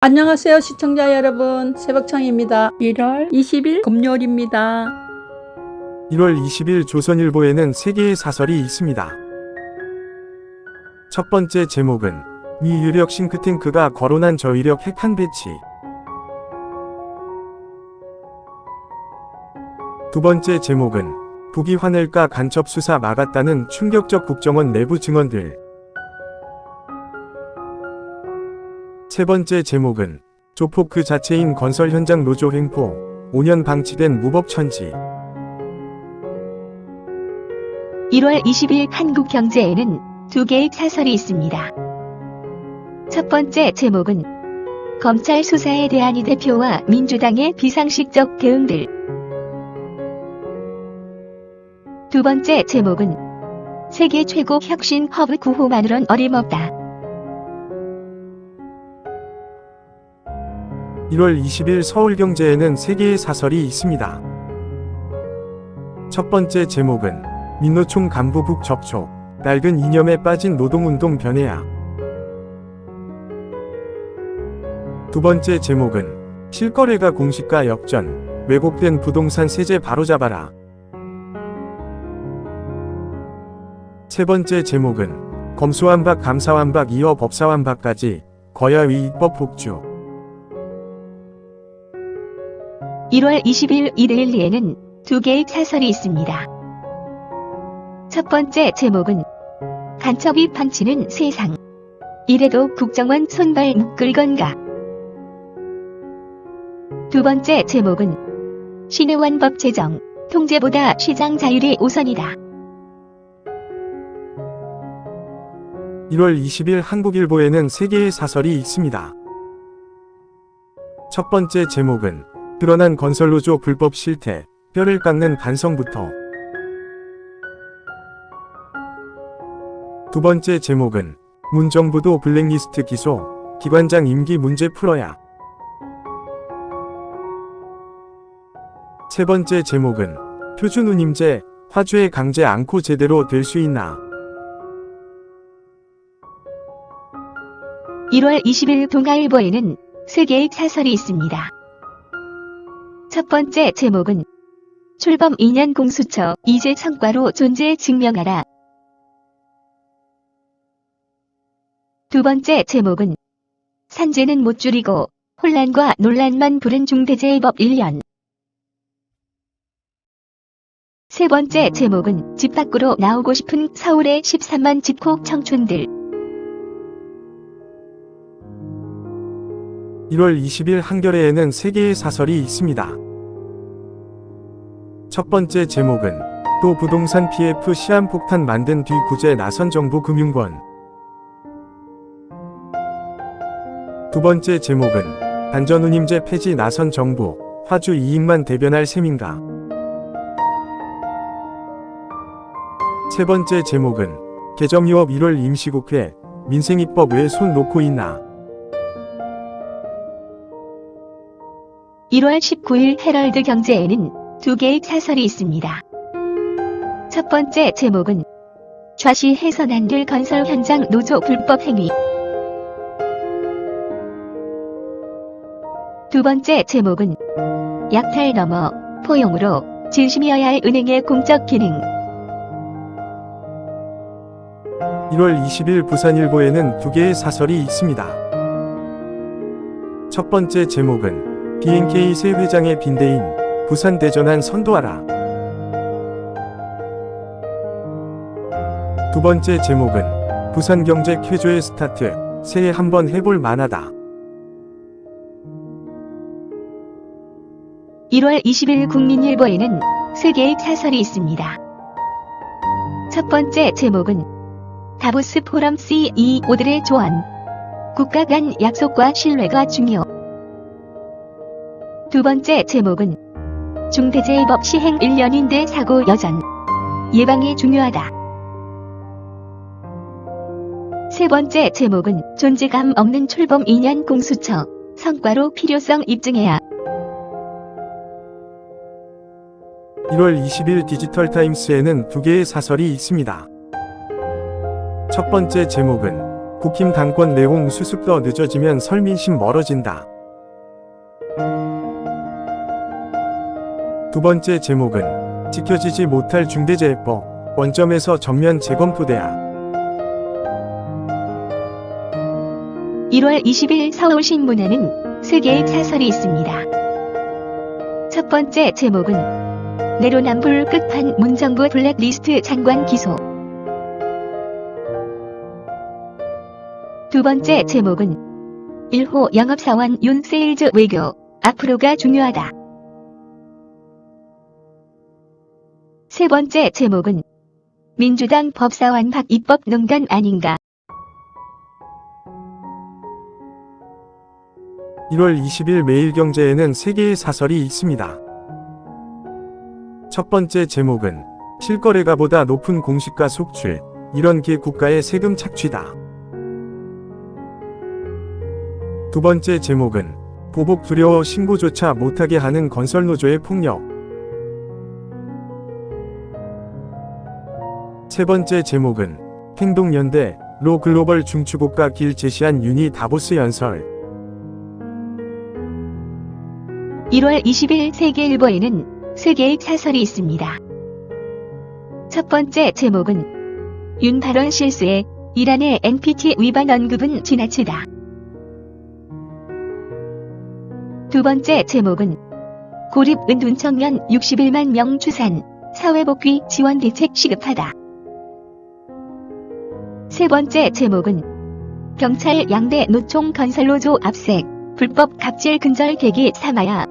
안녕하세요 시청자 여러분, 새벽창입니다. 1월 20일 금요일입니다. 1월 20일 조선일보에는 3개의 사설이 있습니다. 첫 번째 제목은 미 유력 싱크탱크가 거론한 저위력 핵탄 배치. 두 번째 제목은 북이 화낼까 간첩 수사 막았다는 충격적 국정원 내부 증언들. 세 번째 제목은 조폭 그 자체인 건설 현장 노조 횡포, 5년 방치된 무법천지. 1월 20일 한국경제에는 2개의 사설이 있습니다. 첫 번째 제목은 검찰 수사에 대한 이 대표와 민주당의 비상식적 대응들. 두 번째 제목은 세계 최고 혁신 허브 구호만으론 어림없다. 1월 20일 서울경제에는 3개의 사설이 있습니다. 첫 번째 제목은 민노총 간부 북 접촉, 낡은 이념에 빠진 노동운동 변해야. 두 번째 제목은 실거래가 공시가 역전, 왜곡된 부동산 세제 바로잡아라. 세 번째 제목은 검수완박 감사완박 이어 법사완박까지 거야위 입법 복주. 1월 20일 이데일리에는 2개의 사설이 있습니다. 첫 번째 제목은 간첩이 판치는 세상. 이래도 국정원 손발 묶을 건가. 두 번째 제목은 신의원법 제정, 통제보다 시장 자율이 우선이다. 1월 20일 한국일보에는 3개의 사설이 있습니다. 첫 번째 제목은 드러난 건설노조 불법 실태, 뼈를 깎는 반성부터. 두 번째 제목은 문정부도 블랙리스트 기소, 기관장 임기 문제 풀어야. 세 번째 제목은 표준운임제, 화주의 강제 않고 제대로 될 수 있나. 1월 20일 동아일보에는 3개의 사설이 있습니다. 첫 번째 제목은 출범 2년 공수처 이제 성과로 존재 증명하라. 두 번째 제목은 산재는 못 줄이고 혼란과 논란만 부른 중대재해법 1년. 세 번째 제목은 집 밖으로 나오고 싶은 서울의 13만 집콕 청춘들. 1월 20일 한겨레에는 3개의 사설이 있습니다. 첫 번째 제목은 또 부동산 PF 시한폭탄 만든 뒤 구제 나선 정부 금융권. 두 번째 제목은 단전운임제 폐지 나선 정부, 화주 이익만 대변할 셈인가. 세 번째 제목은 개정유업 1월 임시국회, 민생입법 왜 손 놓고 있나. 1월 19일 헤럴드 경제에는 2개의 사설이 있습니다. 첫 번째 제목은 좌시 해선 안 될 건설 현장 노조 불법 행위. 두 번째 제목은 약탈 넘어 포용으로 진심이어야 할 은행의 공적 기능. 1월 20일 부산일보에는 2개의 사설이 있습니다. 첫 번째 제목은 BNK 새 회장의 빈대인, 부산 대전환 선도하라. 두 번째 제목은 부산경제 쾌조의 스타트, 새해 한번 해볼 만하다. 1월 20일 국민일보에는 3개의 사설이 있습니다. 첫 번째 제목은 다보스 포럼 CEO들의 조언. 국가 간 약속과 신뢰가 중요. 두 번째 제목은 중대재해법 시행 1년인데 사고 여전. 예방이 중요하다. 세 번째 제목은 존재감 없는 출범 2년 공수처. 성과로 필요성 입증해야. 1월 20일 디지털타임스에는 2개의 사설이 있습니다. 첫 번째 제목은 국힘 당권 내홍 수습 더 늦어지면 설민심 멀어진다. 두 번째 제목은 지켜지지 못할 중대재해법 원점에서 전면 재검토돼야. 1월 20일 서울신문에는 3개의 사설이 있습니다. 첫 번째 제목은 내로남불 끝판 문정부 블랙리스트 장관 기소. 두 번째 제목은 1호 영업사원 윤세일즈 외교, 앞으로가 중요하다. 세 번째 제목은 민주당 법사완 박입법 농단 아닌가. 1월 20일 매일경제에는 3개의 사설이 있습니다. 첫 번째 제목은 실거래가보다 높은 공시가 속출, 이런 게 국가의 세금 착취다. 두 번째 제목은 보복 두려워 신고조차 못하게 하는 건설노조의 폭력. 세 번째 제목은 행동연대로 글로벌 중추국가 길 제시한 유니 다보스 연설. 1월 20일 세계일보에는 3개의 사설이 있습니다. 첫 번째 제목은 윤 발언 실수에 이란의 NPT 위반 언급은 지나치다. 두 번째 제목은 고립 은둔 청년 61만 명 추산, 사회복귀 지원 대책 시급하다. 세 번째 제목은 경찰 양대 노총 건설노조 압색, 불법 갑질 근절 계기 삼아야.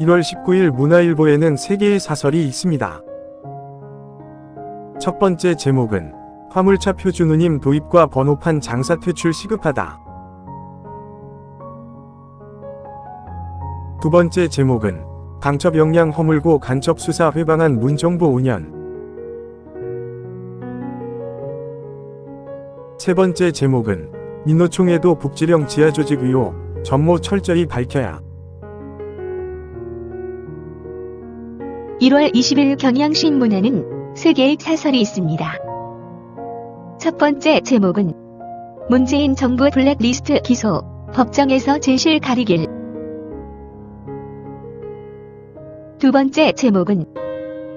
1월 19일 문화일보에는 3개의 사설이 있습니다. 첫 번째 제목은 화물차 표준운임 도입과 번호판 장사 퇴출 시급하다. 두 번째 제목은 간첩 역량 허물고 간첩 수사 회방한 문정부 5년. 세 번째 제목은 민노총에도 북지령 지하조직 의혹, 전모 철저히 밝혀야. 1월 20일 경향신문에는 3개의 사설이 있습니다. 첫 번째 제목은 문재인 정부 블랙리스트 기소, 법정에서 진실 가리길. 두 번째 제목은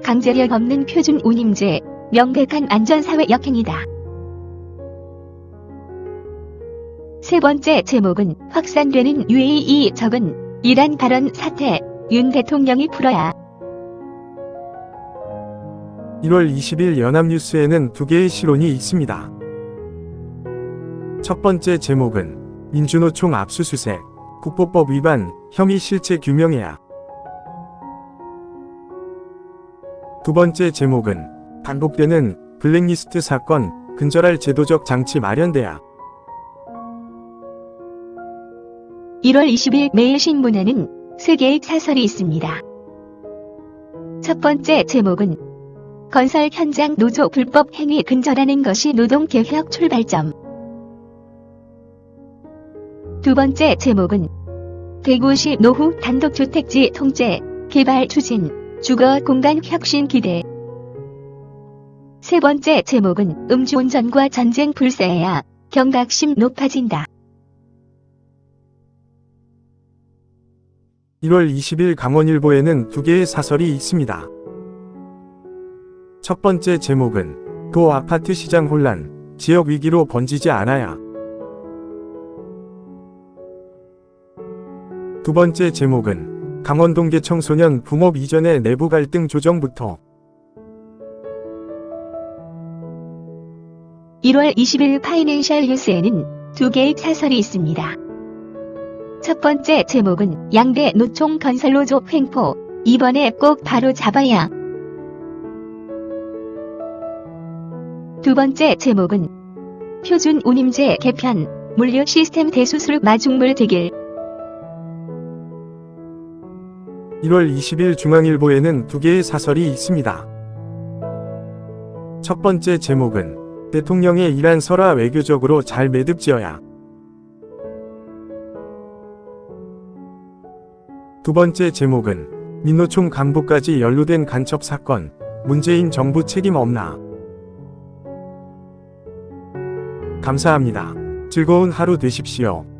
강제력 없는 표준 운임제, 명백한 안전사회 역행이다. 세 번째 제목은 확산되는 UAE 적은 이란 발언 사태, 윤 대통령이 풀어야. 1월 20일 연합뉴스에는 2개의 시론이 있습니다. 첫 번째 제목은 민주노총 압수수색, 국보법 위반, 혐의 실체 규명해야. 두 번째 제목은 반복되는 블랙리스트 사건, 근절할 제도적 장치 마련돼야. 1월 20일 매일신문에는 3개의 사설이 있습니다. 첫 번째 제목은 건설 현장 노조 불법 행위 근절하는 것이 노동개혁 출발점. 두 번째 제목은 대구시 노후 단독주택지 통제, 개발 추진, 주거 공간 혁신 기대. 세 번째 제목은 음주운전과 전쟁 불사해야 경각심 높아진다. 1월 20일 강원일보에는 2개의 사설이 있습니다. 첫 번째 제목은 도 아파트 시장 혼란, 지역 위기로 번지지 않아야. 두 번째 제목은 강원동계 청소년 붕업 이전의 내부 갈등 조정부터. 1월 20일 파이낸셜 뉴스에는 2개의 사설이 있습니다. 첫 번째 제목은 양대 노총 건설노조 횡포, 이번에 꼭 바로 잡아야. 두 번째 제목은 표준 운임제 개편, 물류 시스템 대수술 마중물 대길. 1월 20일 중앙일보에는 2개의 사설이 있습니다. 첫 번째 제목은 대통령의 이란 설화 외교적으로 잘 매듭지어야. 두 번째 제목은 민노총 간부까지 연루된 간첩 사건, 문재인 정부 책임 없나. 감사합니다. 즐거운 하루 되십시오.